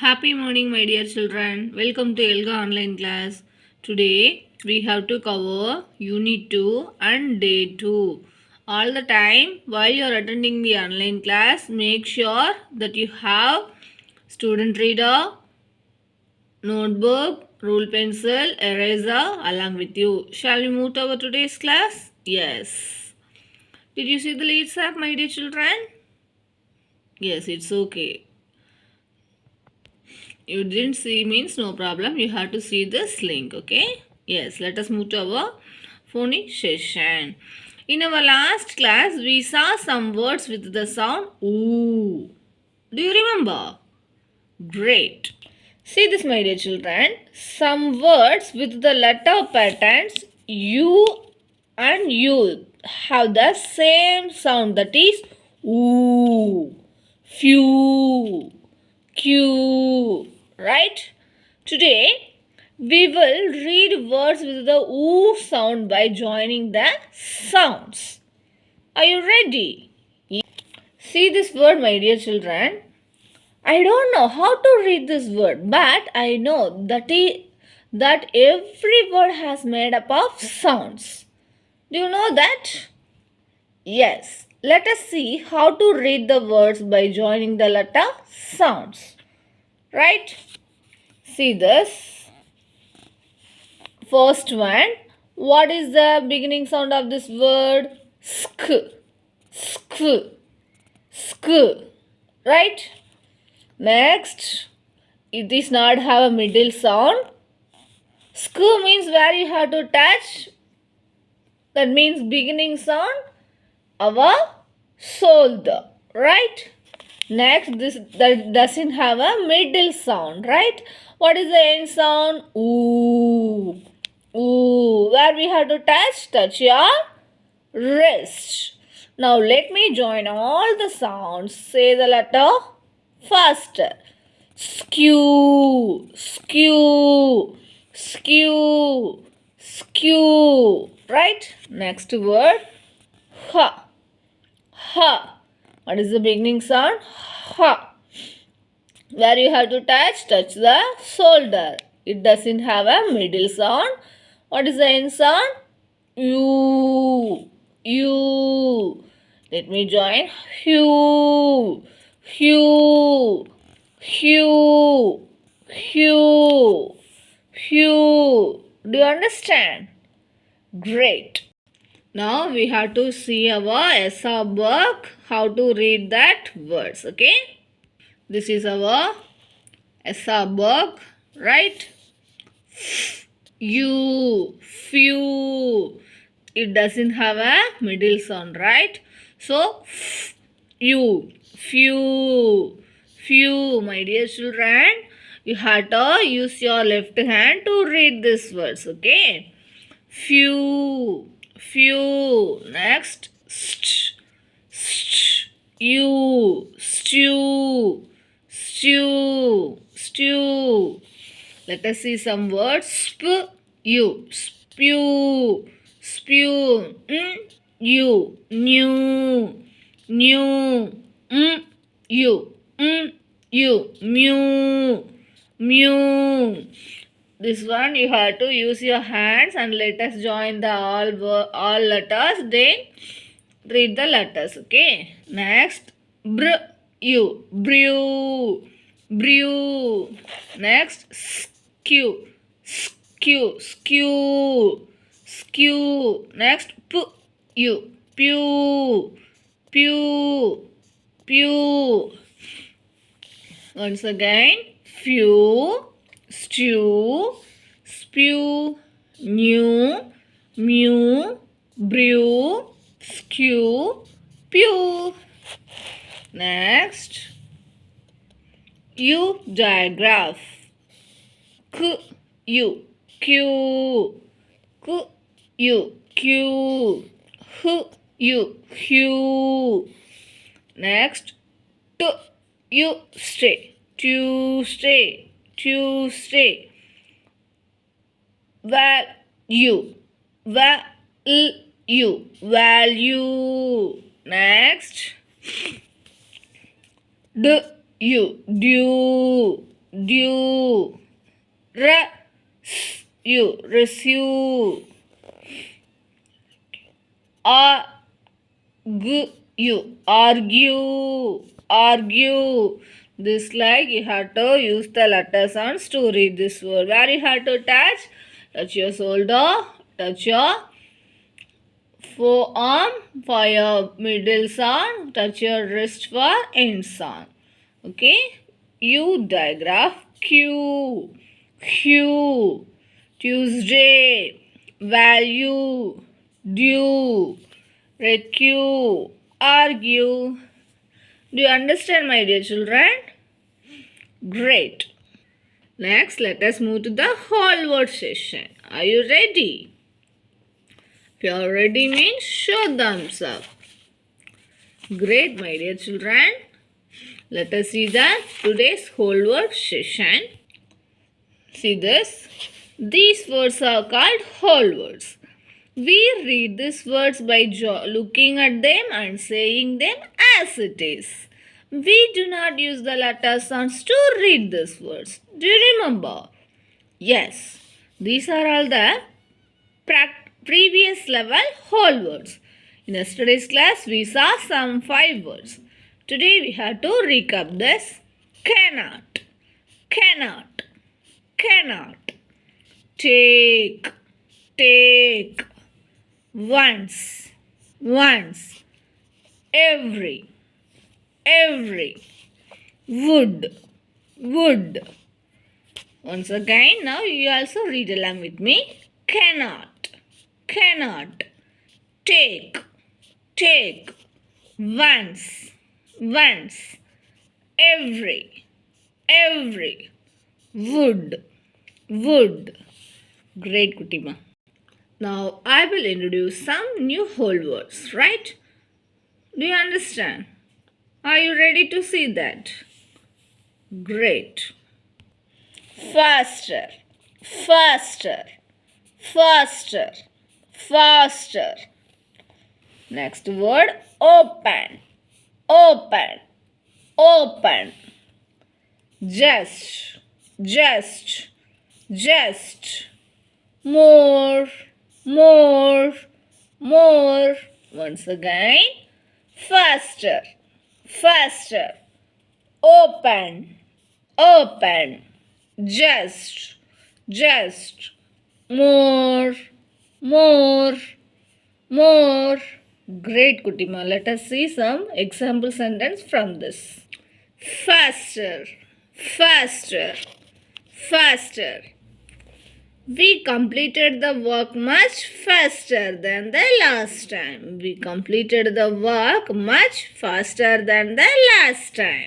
Happy morning, my dear children. Welcome to Elga online class. Today we have to cover Unit 2 and Day 2. All the time while you are attending the online class, make sure that you have student reader, notebook, rule pencil, eraser along with you. Shall we move to our today's class? Yes. Did you see the leads app, my dear children? Yes, it's okay. You didn't see means no problem. You have to see this link, okay? Yes, let us move to our phonics session. In our last class, we saw some words with the sound OO. Do you remember? Great. See this, my dear children. Some words with the letter patterns U and U have the same sound, that is OO. Few. Q. Right? Today we will read words with the OO sound by joining the sounds. Are you ready? See this word, my dear children. I don't know how to read this word, but I know that every word has made up of sounds. Do you know that? Yes. Let us see how to read the words by joining the letter sounds. Right? See this. First one. What is the beginning sound of this word? Sk. Sk. Sk. Right? Next. It does not have a middle sound. Sk means where you have to touch. That means beginning sound. Our shoulder. Right? Next, this that doesn't have a middle sound, right? What is the end sound? Ooh. Ooh. Where we have to touch your wrist. Now let me join all the sounds. Say the letter faster. Skew, skew, skew, skew. Right? Next word. Ha. Ha. What is the beginning sound? Ha. Where you have to touch the shoulder. It doesn't have a middle sound. What is the end sound? U. U. Let me join. Hue. Hue. Hue. Hue. Hue. Do you understand? Great. Now we have to see our SR book, how to read that words, okay? This is our SR book, right? You, few. It doesn't have a middle sound, right? So, you, few, few. My dear children, you have to use your left hand to read these words, okay? Few. Few. Next. St. St. You. Stew. Stew. Stew. Let us see some words. Sp. You. Spew. Spew. You. New. New. You. You. Mew. Mew. This one you have to use your hands and let us join the all letters. Then read the letters. Okay. Next, br you brew brew. Next, skew skew skew skew. Next, you pew pew pew. Once again, few. Stew, spew, new, mew, brew, skew, pew. Next, U digraph. K, U, Q, K, U, Q, H, U, Q. Next, T, U, stay, Tuesday. Tuesday. Value. Value. Value. Next. Due. Due. Due. You. Resume. You. Argue. Argue. This like you have to use the letter sounds to read this word. Where you have to touch? Touch your shoulder. Touch your forearm for your middle sound. Touch your wrist for end sound. Okay. U digraph. Q. Q. Tuesday. Value. Due. Recue. Argue. Do you understand, my dear children? Great. Next, let us move to the whole word session. Are you ready? If you are ready means show thumbs up. Great, my dear children. Let us see the today's whole word session. See this. These words are called whole words. We read these words by looking at them and saying them as it is. We do not use the letter sounds to read these words. Do you remember? Yes. These are all the previous level whole words. In yesterday's class, we saw some 5 words. Today, we have to recap this. Cannot. Cannot. Cannot. Take. Take. Once. Once. Every. Every. Would. Would. Once again, now you also read along with me. Cannot. Cannot. Take. Take. Once. Once. Every. Every. Would. Would. Great, Kutima. Now I will introduce some new whole words, right? Do you understand? Are you ready to see that? Great. Faster. Faster. Faster. Faster. Next word, open. Open. Open. Just. Just. Just. More. More. More. Once again. Faster. Faster. Open. Open. Just. Just. More. More. More. Great, Kutima. Let us see some example sentence from this. Faster. Faster. Faster. We completed the work much faster than the last time. We completed the work much faster than the last time.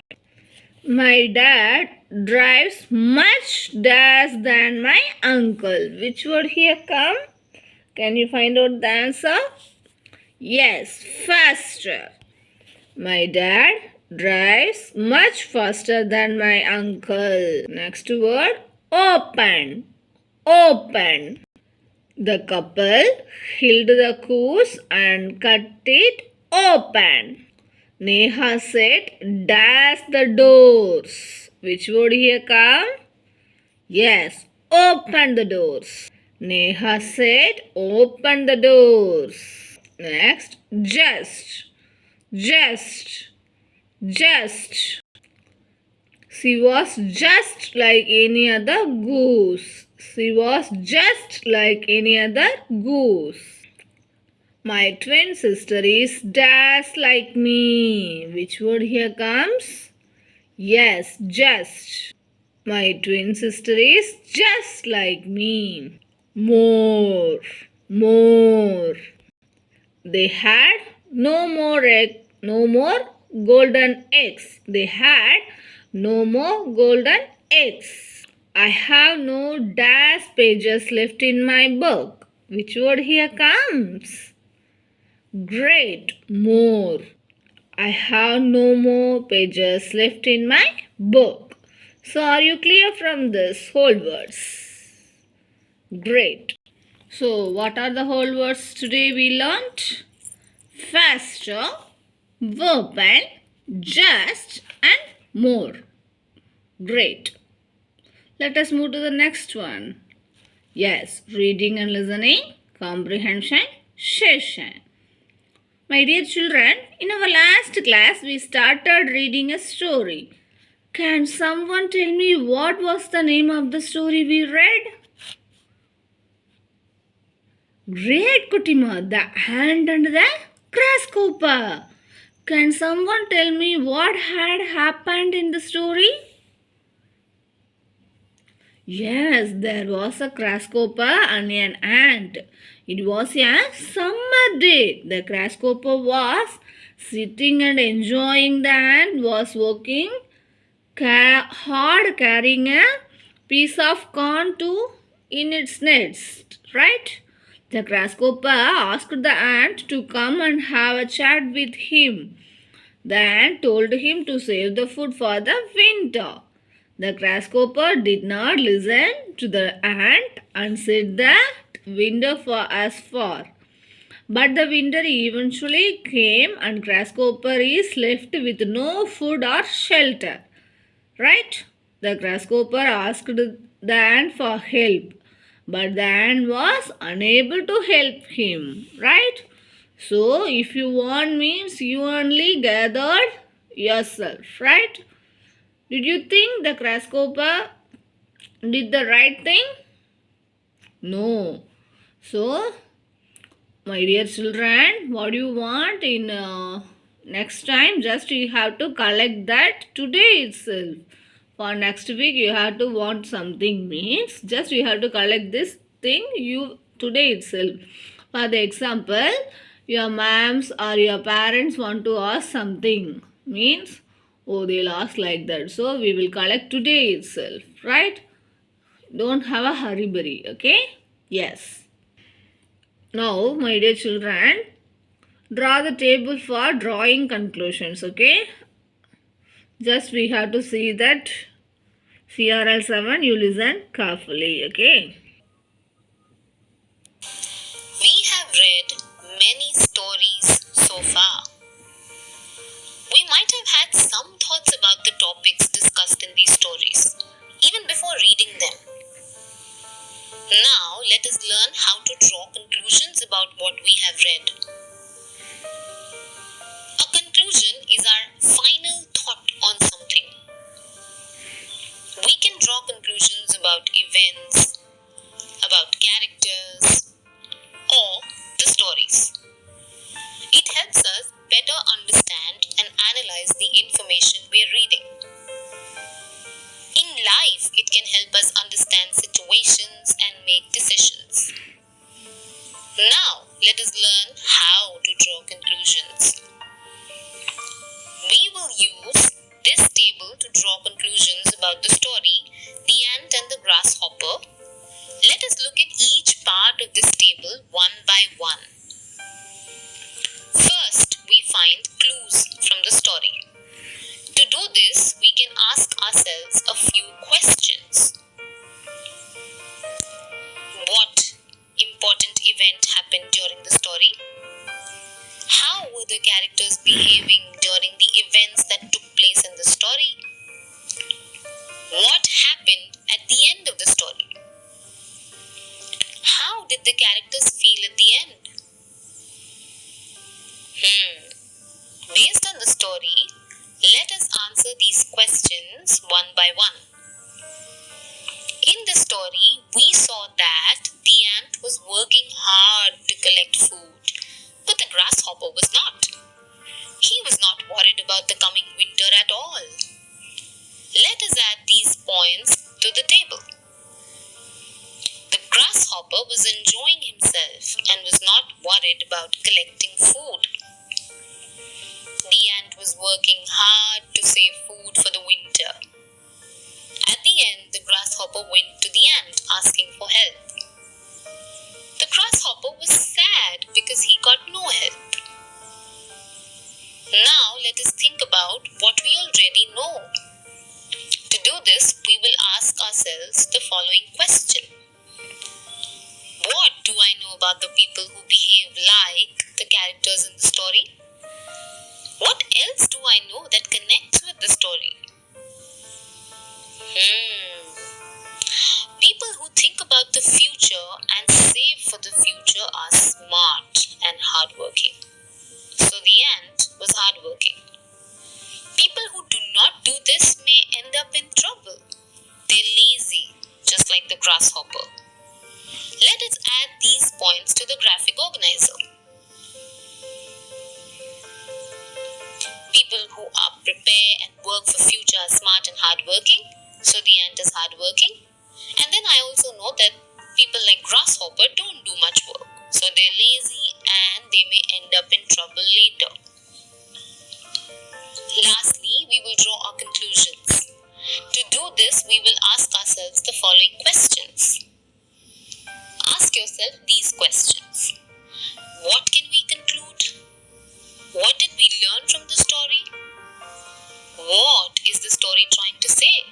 My dad drives much faster than my uncle. Which word here come? Can you find out the answer? Yes, faster. My dad drives much faster than my uncle. Next word, open. Open. The couple held the course and cut it open. Neha said, dash the doors. Which word here come? Yes, open the doors. Neha said, open the doors. Next, just. Just. Just. She was just like any other goose. She was just like any other goose. My twin sister is just like me. Which word here comes? Yes, just. My twin sister is just like me. More. More. They had no more golden eggs. They had no more golden eggs. I have no dash pages left in my book. Which word here comes? Great. More. I have no more pages left in my book. So are you clear from this whole words? Great. So what are the whole words today we learnt? Faster, open, just and more. Great. Let us move to the next one. Yes, reading and listening comprehension session. My dear children, in our last class we started reading a story. Can someone tell me what was the name of the story we read? Great, Kutima, the ant and the grasshopper. Can someone tell me what had happened in the story? Yes, there was a grasshopper and an ant. It was a summer day. The grasshopper was sitting and enjoying. The ant was working hard carrying a piece of corn to in its nest, right? The grasshopper asked the ant to come and have a chat with him. The ant told him to save the food for the winter. The grasshopper did not listen to the ant and said that winter for us far. But the winter eventually came and grasshopper is left with no food or shelter. Right? The grasshopper asked the ant for help, but the ant was unable to help him. Right? So, if you want means you only gathered yourself. Right? Did you think the grasshopper did the right thing? No. So, my dear children, what do you want in next time? Just you have to collect that today itself. For next week, you have to want something means just you have to collect this thing you today itself. For the example, your moms or your parents want to ask something means oh they'll ask like that. So we will collect today itself, right? Don't have a hurry, okay? Yes. Now, my dear children, draw the table for drawing conclusions, okay? Just we have to see that CRL 7, you listen carefully, okay? We have read many stories so far. We might have had some thoughts about the topics discussed in these stories, even before reading them. Now, let us learn how to draw conclusions about what we have read. A conclusion is our final thought on something. We can draw conclusions about events, about characters, or the stories. It helps us better understand and analyze the information we are reading. In life, it can help us understand situations and make decisions. Now, let us learn how to draw conclusions. We will use this table to draw conclusions about the story, The Ant and the Grasshopper. Let us look at each part of this table one by one. First, we find clues from the story. To do this, we can ask ourselves a few questions. What important event happened during the story? How were the characters behaving during the events that took place in the story? What happened at the end of the story? How did the characters feel at the end? Based on the story, let us answer these questions one by one. In the story, we saw that the ant was working hard to collect food, but the grasshopper was not. He was not worried about the coming winter at all. Let us add these points to the table. The grasshopper was enjoying himself and was not worried about collecting food. The ant was working hard to save food for the winter. At the end, the grasshopper went to the ant asking for help. The grasshopper was sad because he got no help. Now let us think about what we already know. To do this, we will ask ourselves the following question. What do I know about the people who behave like the characters in the story? What else do I know that connects with the story? about the future and save for the future are smart and hardworking. So the ant was hardworking. People who do not do this may end up in trouble. They're lazy, just like the grasshopper. Let us add these points to the graphic organizer. People who are prepare and work for future are smart and hardworking. So the ant is hardworking. And then I also know that people like grasshopper don't do much work. So they're lazy and they may end up in trouble later. Lastly, we will draw our conclusions. To do this, we will ask ourselves the following questions. Ask yourself these questions. What can we conclude? What did we learn from the story? What is the story trying to say?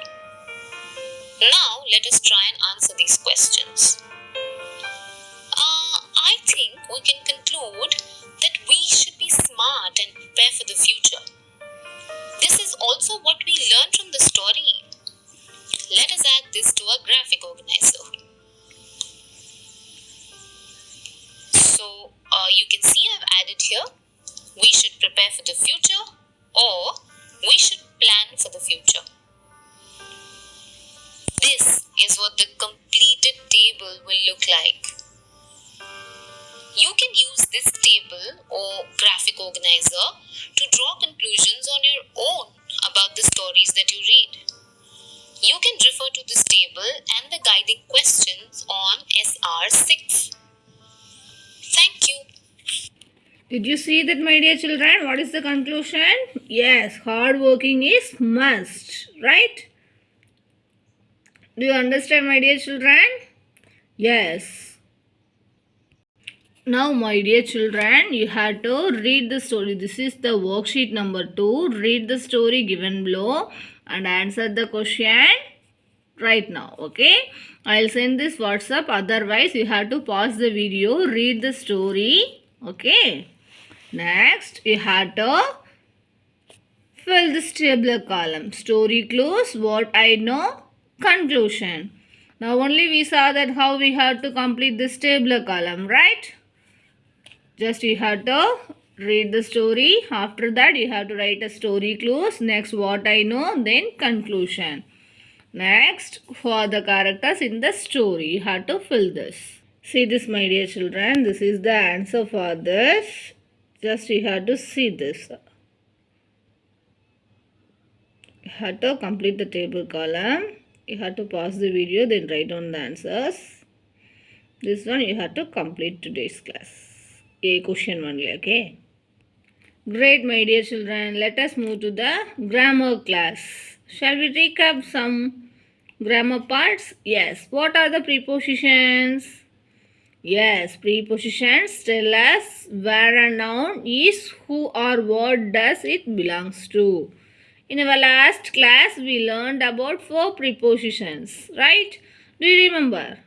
Now, let us try and answer these questions. I think we can conclude that we should be smart and prepare for the future. This is also what we learned from the story. Let us add this to our graphic organizer. So, you can see I've added here, we should prepare for the future or we should plan for the future. This is what the completed table will look like. You can use this table or graphic organizer to draw conclusions on your own about the stories that you read. You can refer to this table and the guiding questions on SR6. Thank you. Did you see that, my dear children? What is the conclusion? Yes, hard working is must, right? Do you understand, my dear children? Yes. Now, my dear children, you have to read the story. This is the worksheet number 2. Read the story given below and answer the question right now. Okay? I'll send this WhatsApp. Otherwise, you have to pause the video, read the story. Okay? Next, you have to fill this tabular column. Story close, what I know, conclusion. Now, only we saw that how we have to complete this tabular column, right? Just you have to read the story. After that, you have to write a story close. Next, what I know, then conclusion. Next, for the characters in the story, you have to fill this. See this, my dear children. This is the answer for this. Just you have to see this. You have to complete the table column. You have to pause the video, then write down the answers. This one you have to complete today's class. A question only, okay? Great, my dear children. Let us move to the grammar class. Shall we recap some grammar parts? Yes. What are the prepositions? Yes, prepositions tell us where a noun is, who or what does it belongs to. In our last class, we learned about 4 prepositions, right? Do you remember?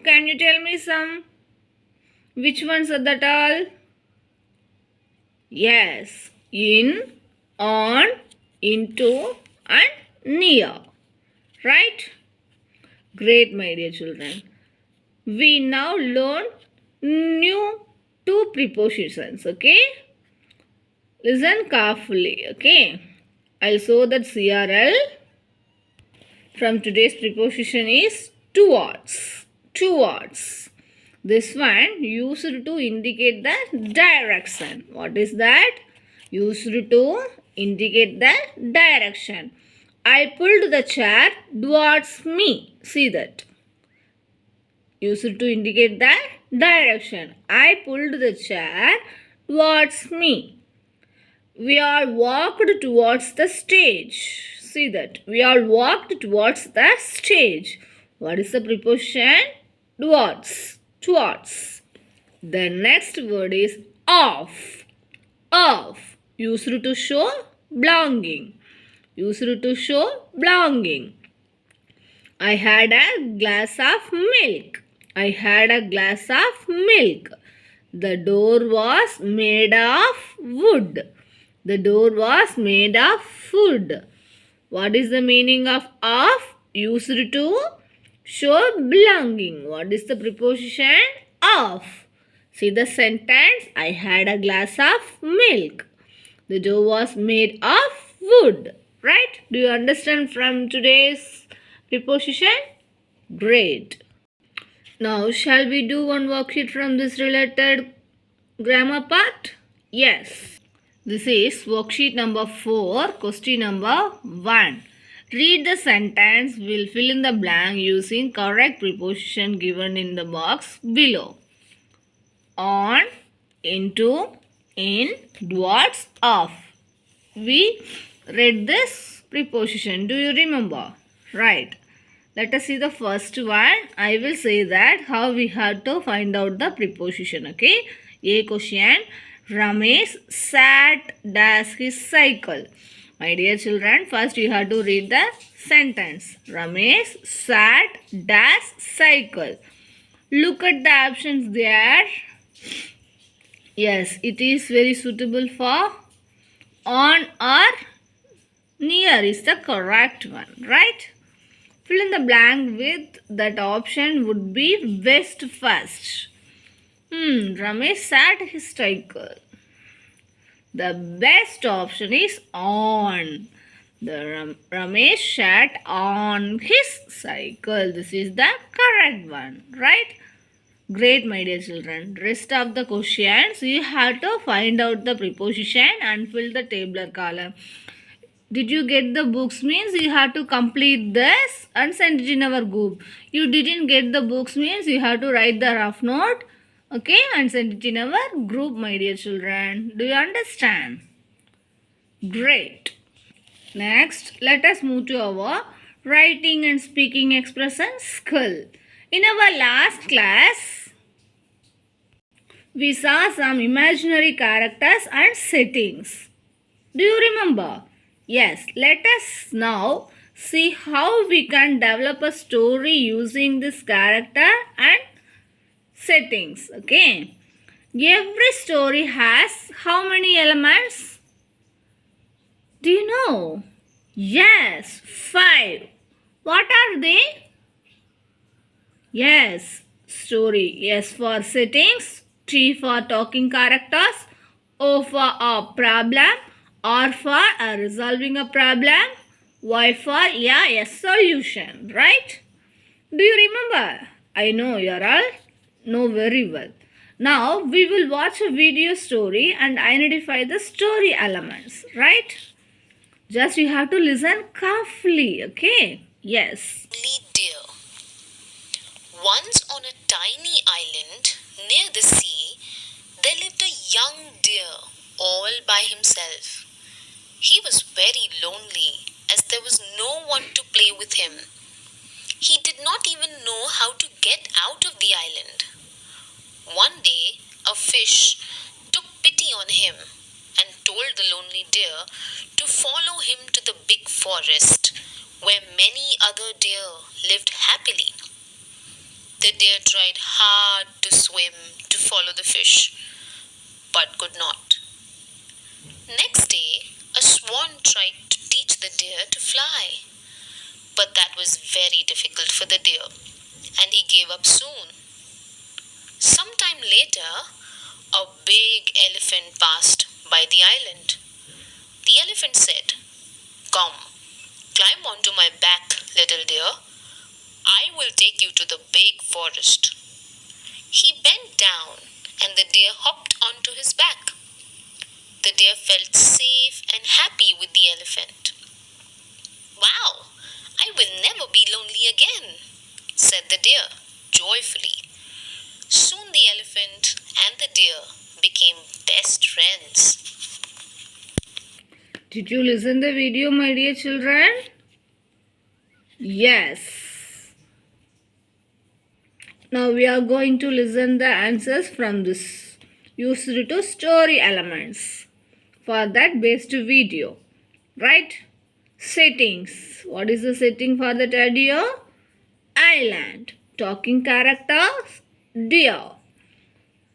Can you tell me some? Which ones are that all? Yes, in, on, into and near. Right? Great, my dear children. We now learn new 2 prepositions, okay? Listen carefully, okay? I'll show that CRL from today's preposition is towards. Towards. This one used to indicate the direction. What is that? Used to indicate the direction. I pulled the chair towards me. See that. Used to indicate the direction. I pulled the chair towards me. We all walked towards the stage. See that. We all walked towards the stage. What is the preposition? Towards. Towards. The next word is of. Of. Used to show belonging. Used to show belonging. I had a glass of milk. I had a glass of milk. The door was made of wood. The door was made of wood. What is the meaning of? Used to show belonging. What is the preposition? Of. See the sentence. I had a glass of milk. The door was made of wood. Right? Do you understand from today's preposition? Great. Now, shall we do one worksheet from this related grammar part? Yes. This is worksheet number 4, question number 1. Read the sentence. We'll fill in the blank using correct preposition given in the box below. On, into, in, towards, of. We read this preposition. Do you remember? Right. Let us see the first one. I will say that how we have to find out the preposition. Okay. A question. Ramesh sat dash his cycle. My dear children, first you have to read the sentence. Ramesh sat dash cycle. Look at the options there. Yes, it is very suitable for on or near is the correct one, right? Fill in the blank with that option would be west first. Ramesh sat his cycle. The best option is on. The Ramesh sat on his cycle. This is the correct one, right? Great, my dear children. Rest of the questions you have to find out the preposition and fill the tabular column. Did you get the books? Means you have to complete this and send it in our group. You didn't get the books means you have to write the rough note, okay, and send it in our group, my dear children. Do you understand? Great. Next, let us move to our writing and speaking expression skill. In our last class, we saw some imaginary characters and settings. Do you remember? Yes, let us now see how we can develop a story using this character and settings. Okay. Every story has how many elements? Do you know? Yes, 5. What are they? Yes, story. S for settings, T for talking characters, O for a problem, R for resolving a problem, Y for a solution, right? Do you remember? I know you all know very well. Now we will watch a video story and identify the story elements, right? Just you have to listen carefully, okay? Yes. Deer. Once on a tiny island near the sea, there lived a young deer all by himself. He was very lonely as there was no one to play with him. He did not even know how to get out of the island. One day, a fish took pity on him and told the lonely deer to follow him to the big forest where many other deer lived happily. The deer tried hard to swim to follow the fish, but could not. Next day, a swan tried to teach the deer to fly, but that was very difficult for the deer, and he gave up soon. Sometime later, a big elephant passed by the island. The elephant said, "Come, climb onto my back, little deer. I will take you to the big forest." He bent down and the deer hopped onto his back. The deer felt safe and happy with the elephant. "Wow, I will never be lonely again," said the deer joyfully. Soon the elephant and the deer became best friends. Did you listen the video, my dear children? Yes. Now we are going to listen the answers from this used to story elements for that based video, right? Settings. What is the setting for that audio? Island. Talking characters, deer.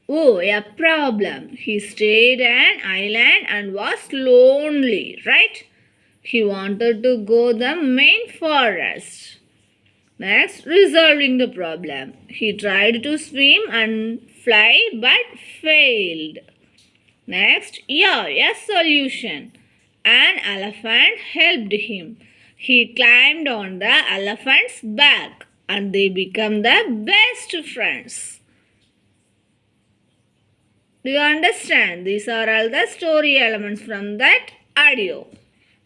Oh, a problem. He stayed an island and was lonely, right? He wanted to go the main forest. Next, resolving the problem. He tried to swim and fly but failed. Next, yeah, a solution. An elephant helped him. He climbed on the elephant's back and they become the best friends. Do you understand? These are all the story elements from that audio.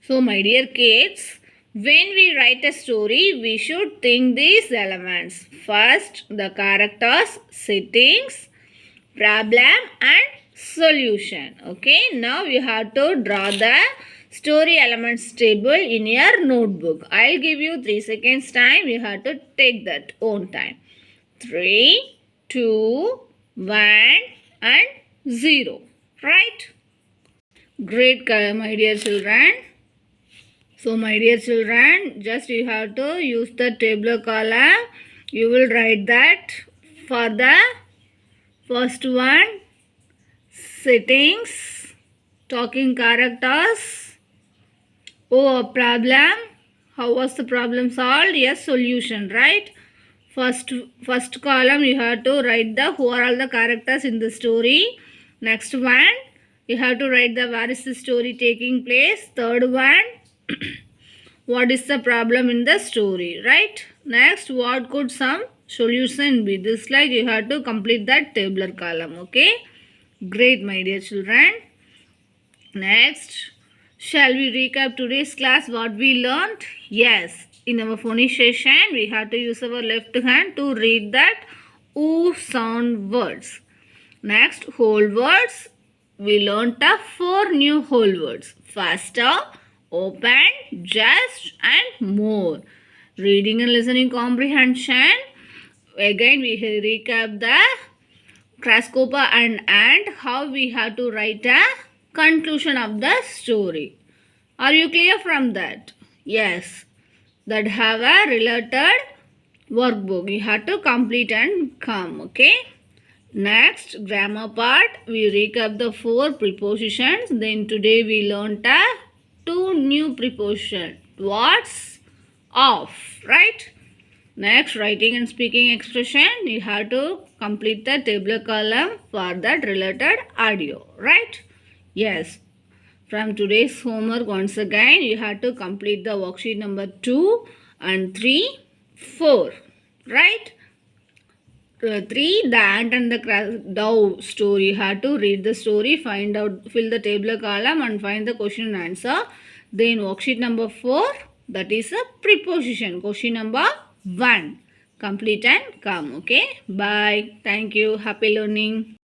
So, my dear kids, when we write a story, we should think these elements. First, the characters, settings, problem and solution. Okay, now you have to draw the story elements table in your notebook. I'll give you 3 seconds time. You have to take that own time. 3, 2, 1 and 0. Right? Great, my dear children. So, my dear children, just you have to use the tabular column. You will write that for the first one, settings, talking characters. Oh, a problem. How was the problem solved? Yes, solution, right? First column you have to write the who are all the characters in the story. Next one, you have to write the where is the story taking place. Third one, what is the problem in the story, right? Next, what could some solution be? This slide you have to complete that tabular column. Okay, great, my dear children. Next, shall we recap today's class what we learned? Yes, in our phonics session we have to use our left hand to read that oo sound words. Next, whole words. We learned the 4 new whole words. Faster, open, just and more. Reading and listening comprehension. Again we recap the Kraskopa and how we have to write a conclusion of the story. Are you clear from that? Yes. That have a related workbook. You have to complete and come. Okay. Next, grammar part. We recap the 4 prepositions. Then today we learned 2 new prepositions. What's, of, right? Next, writing and speaking expression. You have to complete the tabular column for that related audio, right? Yes. From today's homework, once again, you have to complete the worksheet number 2 and 3, 4, right? 3, the ant and the dove story. You have to read the story, find out, fill the tabular column and find the question and answer. Then worksheet number 4, that is a preposition. Question number 1. Complete and come. Okay. Bye. Thank you. Happy learning.